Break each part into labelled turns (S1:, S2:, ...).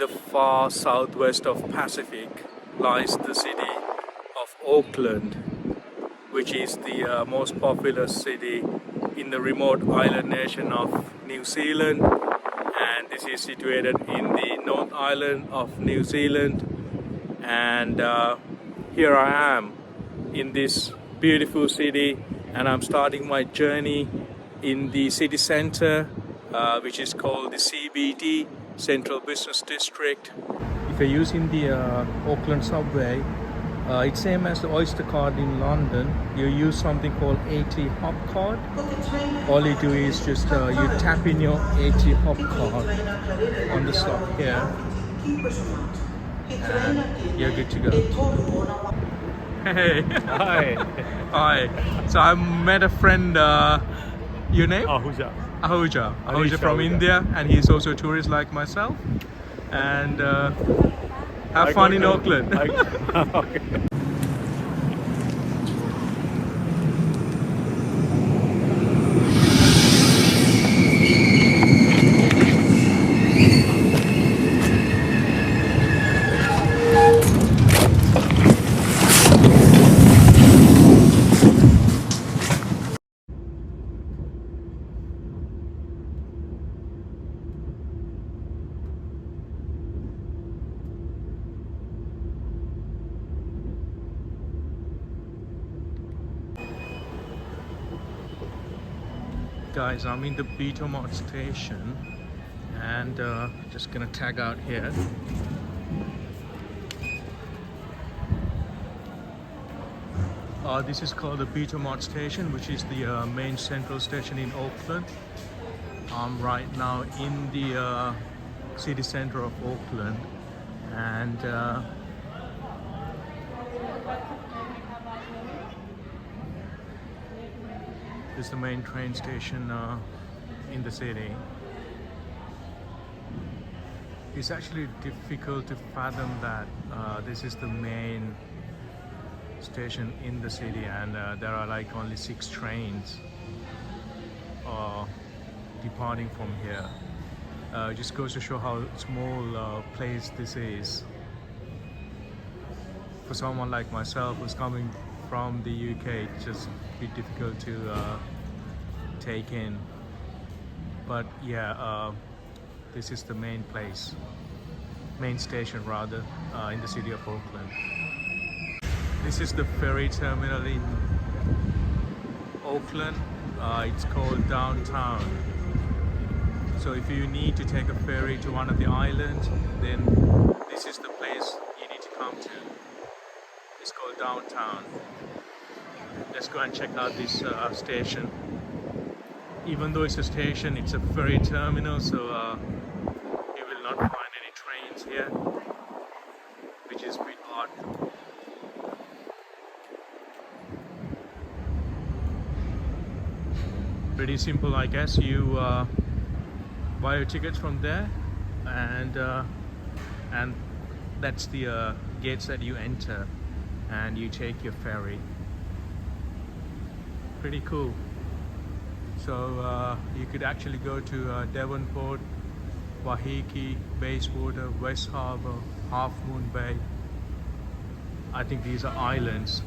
S1: the far southwest of Pacific lies the city of Auckland, which is the most populous city in the remote island nation of New Zealand, and this is situated in the North Island of New Zealand. And here I am in this beautiful city, and I'm starting my journey in the city center, which is called the CBD, Central Business District. If you're using the Auckland subway, it's same as the Oyster card in London. You use something called AT Hop card. All you do is just you tap in your AT Hop card on the stop here, and you're good to go. Hey.
S2: Hi.
S1: Hi. So I met a friend. Your name?
S2: Ahuja.
S1: Ahuja from India, and he's also a tourist like myself. And have fun in Auckland.
S2: Okay.
S1: Guys, I'm in the Viaduct station, and just gonna tag out here. This is called the Viaduct station, which is the main central station in Auckland. I'm right now in the city center of Auckland, and this is the main train station in the city. It's actually difficult to fathom that this is the main station in the city, and there are like only 6 trains departing from here. It just goes to show how small place this is. For someone like myself who's coming from the UK, it's just a bit difficult to take in. But yeah, this is the main place, main station rather, in the city of Auckland. This is the ferry terminal in Auckland. It's called Downtown. So if you need to take a ferry to one of the islands, then this is the place you need to come to. It's called Downtown. Let's go and check out this station. Even though it's a station, it's a ferry terminal, so you will not find any trains here, which is a bit odd. Pretty simple, I guess. You buy your tickets from there, and that's the gates that you enter, and you take your ferry. Pretty cool. So you could actually go to Devonport, Wahiki, Bayswater, West Harbour, Half Moon Bay. I think these are islands.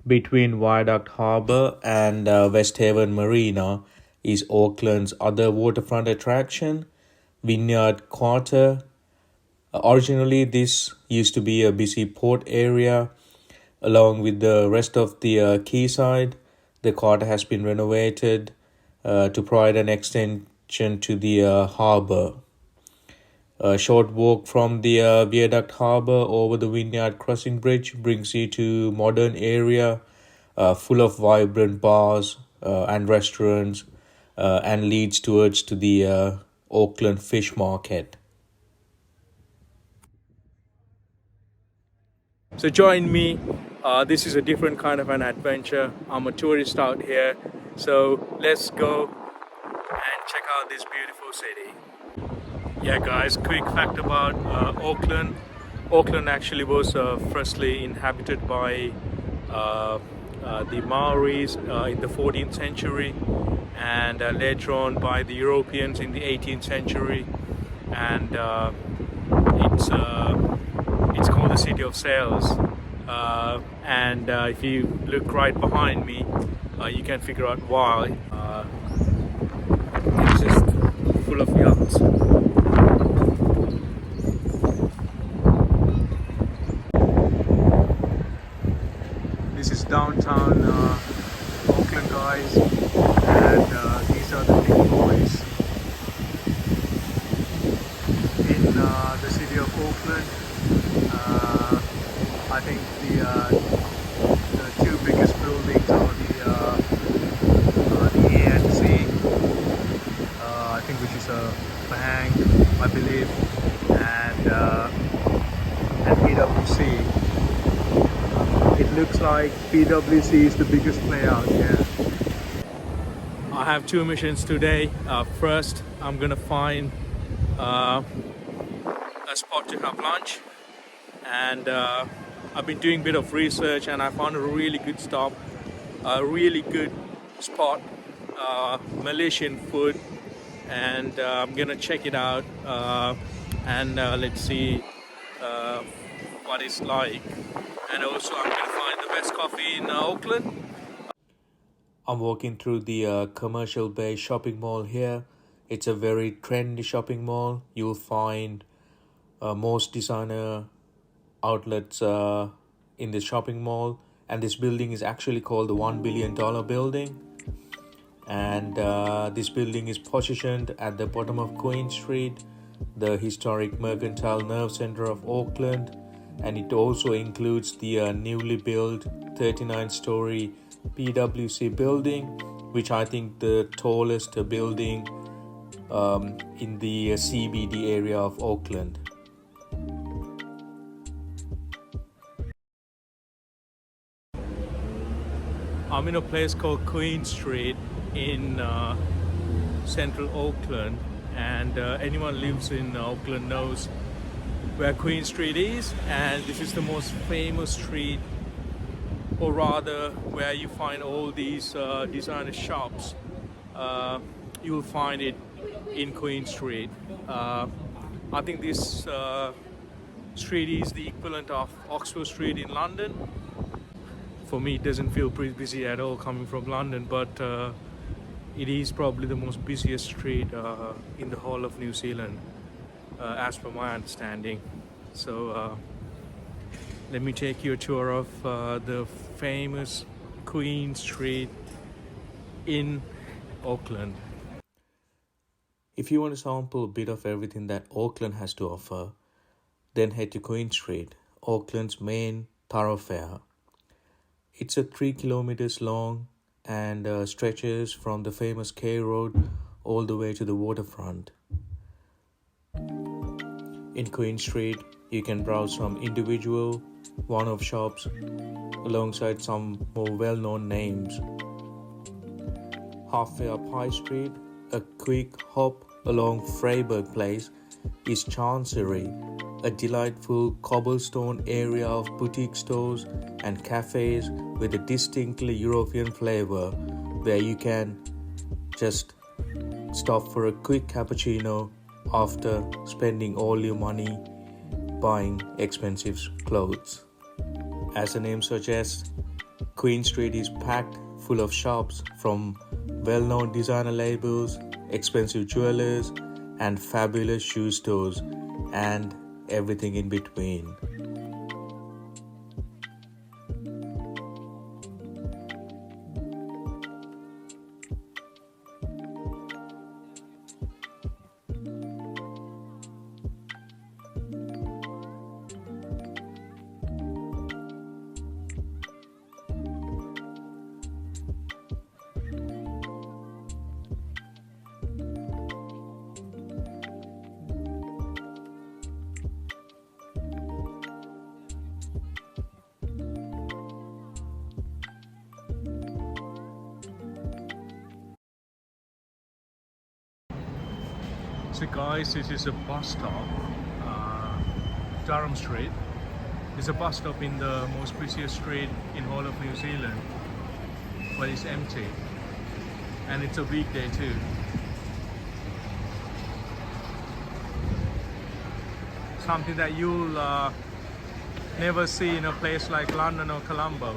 S1: Between Viaduct Harbour and West Haven Marina is Auckland's other waterfront attraction, Vineyard Quarter. Originally, this used to be a busy port area along with the rest of the quayside. The quarter has been renovated to provide an extension to the harbour. A short walk from the Viaduct harbour over the Vineyard Crossing Bridge brings you to modern area full of vibrant bars and restaurants and leads towards to the Auckland Fish Market. So join me. This is a different kind of an adventure. I'm a tourist out here. So let's go and check out this beautiful city. Yeah, guys, quick fact about Auckland. Auckland actually was firstly inhabited by the Maoris in the 14th century, and later on by the Europeans in the 18th century. And it's called the City of Sails. And if you look right behind me, you can figure out why. It's just full of yachts. This is downtown Auckland, guys, and these are the big boys in the city of Auckland. I think the two biggest buildings are the ANC, I think, which is a bank, I believe, and PwC. It looks like PwC is the biggest player out here. I have two missions today. First, I'm gonna find a spot to have lunch, and I've been doing a bit of research, and I found a really good stop, a really good spot, Malaysian food, and I'm gonna check it out, and let's see what it's like. And also, I'm gonna find the best coffee in Auckland. I'm walking through the Commercial Bay shopping mall here. It's a very trendy shopping mall. You'll find most designer outlets in the shopping mall, and this building is actually called the $1 billion building. And this building is positioned at the bottom of Queen Street, the historic mercantile nerve center of Auckland, and it also includes the newly built 39-story PwC building, which I think the tallest building in the CBD area of Auckland. I'm in a place called Queen Street in central Auckland, and anyone lives in Auckland knows where Queen Street is, and this is the most famous street, or rather where you find all these designer shops. You will find it in Queen Street. I think this street is the equivalent of Oxford Street in London. For me, it doesn't feel pretty busy at all coming from London, but it is probably the most busiest street in the whole of New Zealand, as per my understanding. So let me take you a tour of the famous Queen Street in Auckland. If you want to sample a bit of everything that Auckland has to offer, then head to Queen Street, Auckland's main thoroughfare. It's a 3 kilometers long and stretches from the famous K Road all the way to the waterfront. In Queen Street, you can browse some individual one-off shops alongside some more well-known names. Halfway up High Street, a quick hop along Freyberg Place, is Chancery, a delightful cobblestone area of boutique stores and cafes with a distinctly European flavor, where you can just stop for a quick cappuccino after spending all your money buying expensive clothes. As the name suggests, Queen Street is packed full of shops from well-known designer labels, expensive jewelers, and fabulous shoe stores, and everything in between. So guys, this is a bus stop, Durham Street. It's a bus stop in the most busiest street in whole of New Zealand, but it's empty, and it's a weekday too. Something that you'll never see in a place like London or Colombo,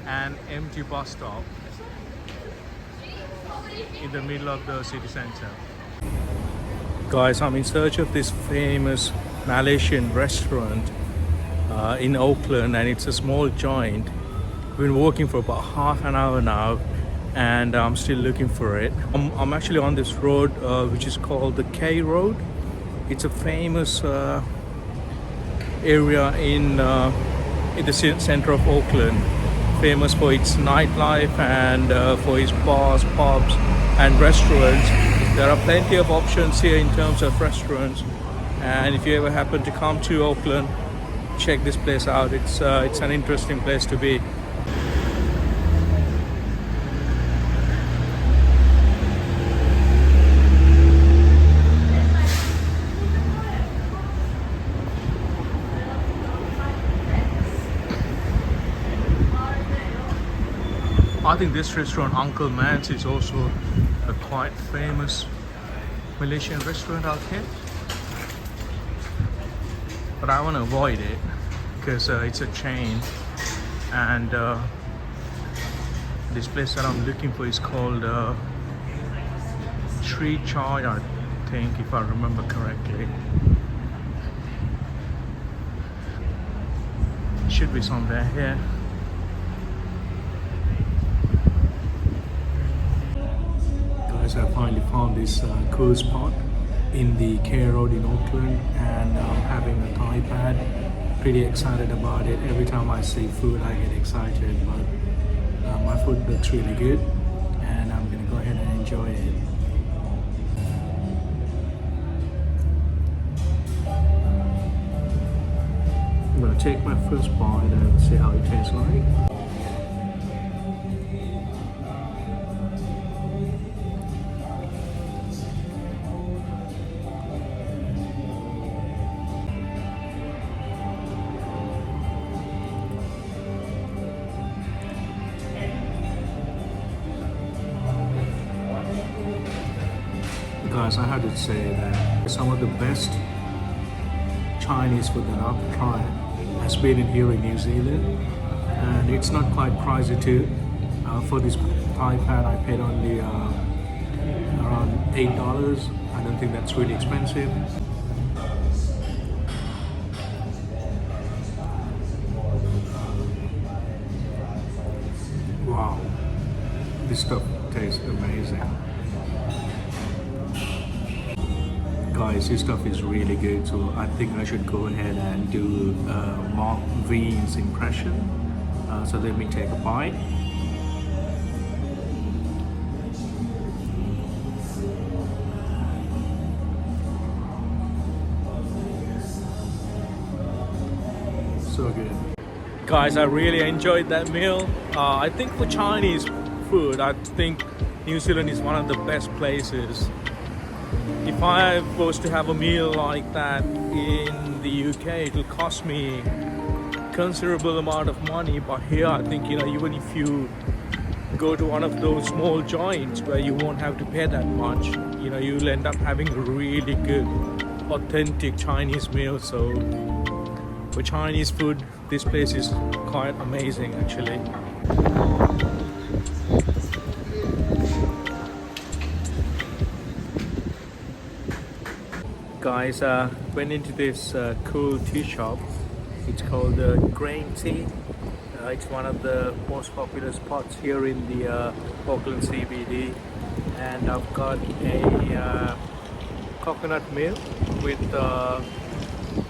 S1: an empty bus stop in the middle of the city centre. Guys, I'm in search of this famous Malaysian restaurant in Auckland, and it's a small joint. We've been walking for about half an hour now, and I'm still looking for it. I'm actually on this road which is called the K Road. It's a famous area in the centre of Auckland, famous for its nightlife and for its bars, pubs and restaurants. There are plenty of options here in terms of restaurants, and if you ever happen to come to Auckland, check this place out. It's an interesting place to be. I think this restaurant, Uncle Man's, is also a quite famous Malaysian restaurant out here. But I want to avoid it because it's a chain, and this place that I'm looking for is called Tree Chai, I think, if I remember correctly. Should be somewhere here. I finally found this cool spot in the K Road in Auckland, and I'm having a Thai pad. Pretty excited about it. Every time I see food I get excited, but my food looks really good and I'm gonna go ahead and enjoy it. I'm gonna take my first bite and see how it tastes like. Guys, I have to say that some of the best Chinese food that I've tried has been in here in New Zealand, and it's not quite pricey too. For this Thai pad I paid only around $8. I don't think that's really expensive. Wow, this stuff tastes amazing. Guys, this stuff is really good, so I think I should go ahead and do Mark V's impression. So let me take a bite. So good. Guys, I really enjoyed that meal. I think for Chinese food, I think New Zealand is one of the best places. If I was to have a meal like that in the UK, it will cost me considerable amount of money. But here, I think, you know, even if you go to one of those small joints where you won't have to pay that much, you know, you'll end up having a really good, authentic Chinese meal. So for Chinese food, this place is quite amazing, actually. Guys, went into this cool tea shop. It's called Grain Tea. It's one of the most popular spots here in the Auckland CBD, and I've got a coconut milk with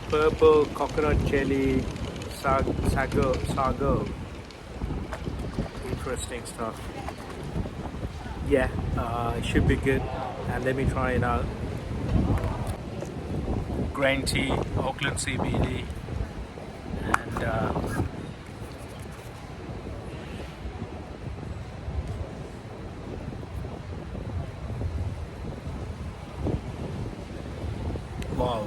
S1: purple coconut jelly sago. Interesting stuff. Yeah, it should be good, and let me try it out. Grain Tea, Auckland CBD, and wow,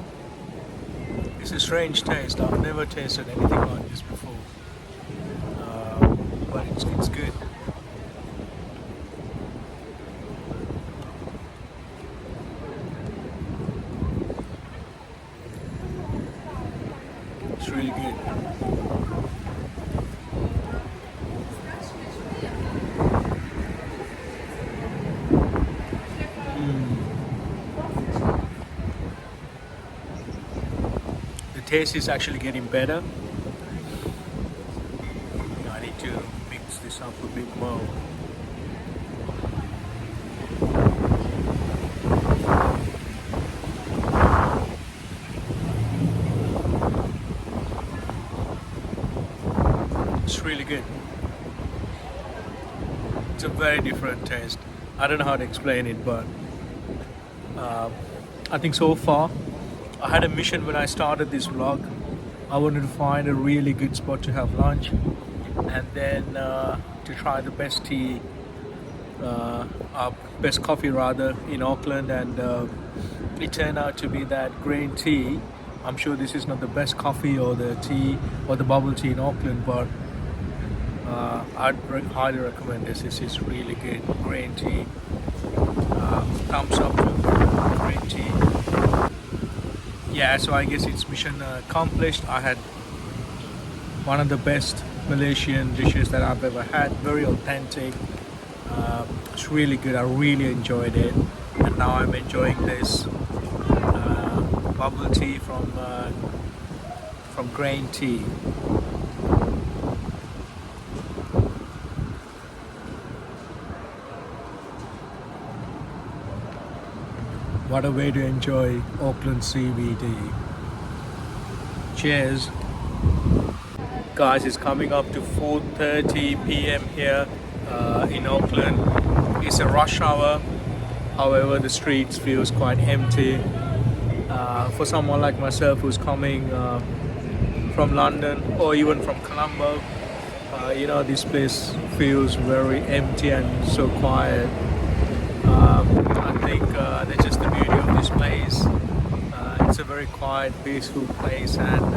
S1: it's a strange taste. I've never tasted anything like this before, but it's good. It's really good. The taste is actually getting better. I need to mix this up a bit more. It's really good. It's a very different taste. I don't know how to explain it, but I think so far I had a mission when I started this vlog. I wanted to find a really good spot to have lunch, and then to try the best tea, best coffee rather, in Auckland, and it turned out to be that Grain Tea. I'm sure this is not the best coffee or the tea or the bubble tea in Auckland, but I'd highly recommend this. This is really good. Grain Tea. Thumbs up to Grain Tea. Yeah, so I guess it's mission accomplished. I had one of the best Malaysian dishes that I've ever had. Very authentic. It's really good. I really enjoyed it, and now I'm enjoying this bubble tea from Grain Tea. What a way to enjoy Auckland CBD. Cheers. Guys, it's coming up to 4:30 p.m. here in Auckland. It's a rush hour. However, the streets feels quite empty. For someone like myself who's coming from London or even from Colombo, this place feels very empty and so quiet. I think that's just the beauty of this place. It's a very quiet, peaceful place, and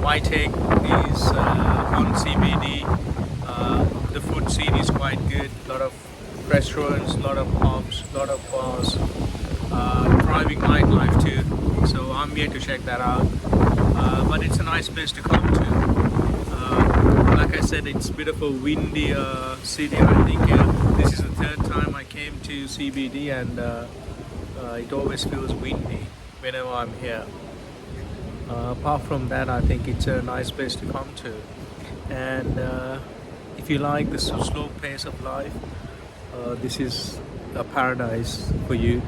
S1: my take is on CBD. The food scene is quite good. A lot of restaurants, a lot of pubs, a lot of bars, thriving nightlife too. So I'm here to check that out. But it's a nice place to come to. Like I said, it's a bit of a windy city. I think this is the third time I came to CBD, and it always feels windy whenever I'm here. Apart from that, I think it's a nice place to come to. And if you like the slow pace of life, this is a paradise for you.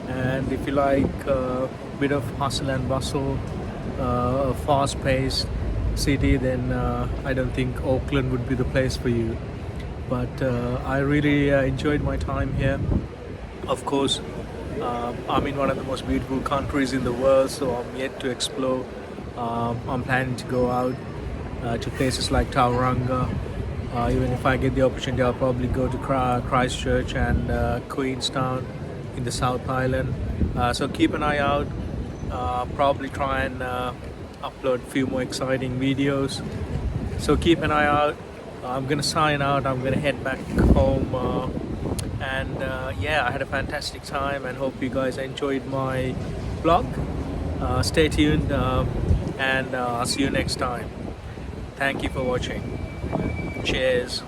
S1: And if you like a bit of hustle and bustle, a fast-paced city, then I don't think Auckland would be the place for you. But I really enjoyed my time here. Of course, I'm in one of the most beautiful countries in the world, so I'm yet to explore. I'm planning to go out to places like Tauranga. Even if I get the opportunity, I'll probably go to Christchurch and Queenstown in the South Island. So keep an eye out. Probably try and upload a few more exciting videos. So keep an eye out. I'm gonna sign out. I'm gonna head back home, and yeah, I had a fantastic time, and hope you guys enjoyed my vlog. Stay tuned, and I'll see you next time. Thank you for watching. Cheers.